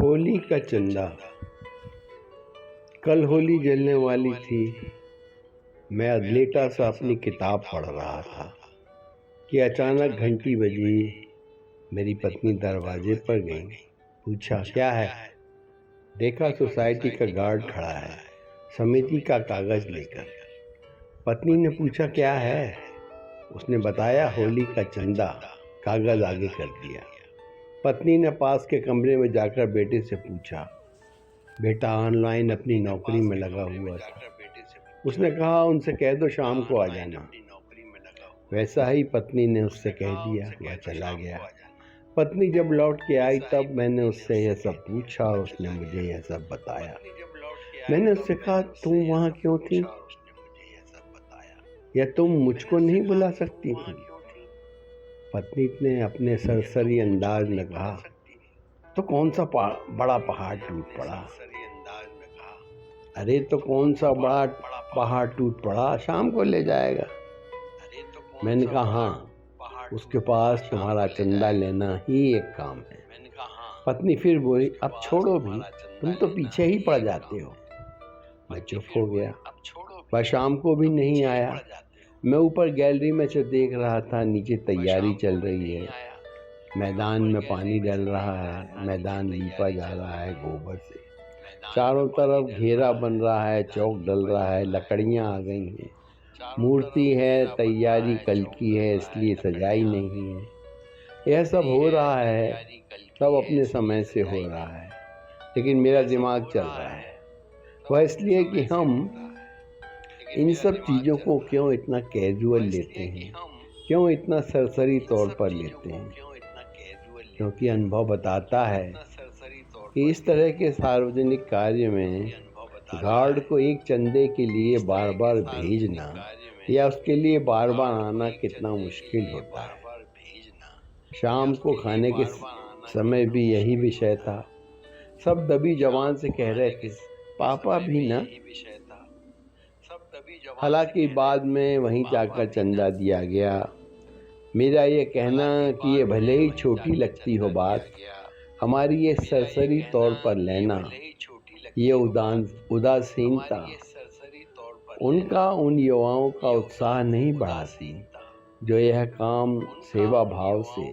होली का चंदा। कल होली जलने वाली थी। मैं लेटा सा अपनी किताब पढ़ रहा था कि अचानक घंटी बजी। मेरी पत्नी दरवाजे पर गई। पूछा क्या है। देखा सोसाइटी का गार्ड खड़ा है, समिति का कागज लेकर। पत्नी ने पूछा क्या है। उसने बताया होली का चंदा। कागज आगे कर दिया। पत्नी ने पास के कमरे में जाकर बेटे से पूछा। बेटा ऑनलाइन अपनी नौकरी में लगा हुआ था। उसने कहा उनसे कह दो शाम को आ जाना। वैसा ही पत्नी ने उससे कह दिया। वह चला गया। पत्नी जब लौट के आई तब मैंने उससे यह सब पूछा और उसने मुझे यह सब बताया। मैंने उससे कहा तुम वहाँ क्यों थी, या तुम मुझको नहीं बुला सकती थी। पत्नी ने अपने सरसरी अंदाज में कहा तो कौन सा बड़ा पहाड़ टूट पड़ा। अरे तो कौन सा बड़ा पहाड़ टूट पड़ा, शाम को ले जाएगा। मैंने कहा हाँ, उसके पास तुम्हारा चंदा लेना ही एक काम है। पत्नी फिर बोली अब छोड़ो भी, तुम तो पीछे ही पड़ जाते हो। मैं चुप हो गया। वह शाम को भी नहीं आया। मैं ऊपर गैलरी में से देख रहा था, नीचे तैयारी चल रही है। मैदान में पानी डल रहा है, मैदान लीपा जा रहा है गोबर से। चारों तरफ घेरा बन रहा है, चौक डल रहा है, लकड़ियां आ गई हैं। मूर्ति है, तैयारी कल की है इसलिए सजाई नहीं है। यह सब हो रहा है, सब अपने समय से हो रहा है, लेकिन मेरा दिमाग चल रहा है। वह इसलिए कि हम इन सब चीज़ों को क्यों इतना कैजुअल लेते हैं, क्यों इतना सरसरी तौर पर लेते हैं। क्योंकि अनुभव बताता है कि इस तरह के सार्वजनिक कार्य में गार्ड को एक चंदे के लिए बार बार भेजना या उसके लिए बार बार आना कितना मुश्किल होता है। शाम को खाने के समय भी यही विषय था। सब दबी जबान से कह रहे थे पापा भी ना। हालांकि बाद में वहीं जाकर चंदा दिया गया। मेरा ये कहना कि ये भले ही छोटी लगती हो बात, हमारी ये सरसरी तौर पर लेना, ये उदासीनता उनका उन युवाओं का उत्साह नहीं बढ़ाती जो यह काम सेवा भाव से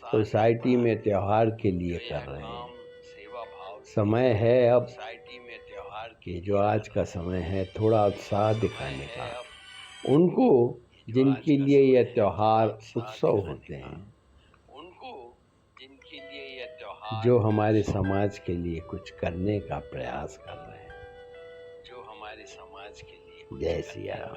सोसाइटी में त्योहार के लिए कर रहे हैं। समय है अब कि जो आज का समय है थोड़ा उत्साह दिखाने का, उनको जिनके लिए यह त्योहार उत्सव होते हैं, जो हमारे समाज के लिए कुछ करने का प्रयास कर रहे हैं। जय सिया राम।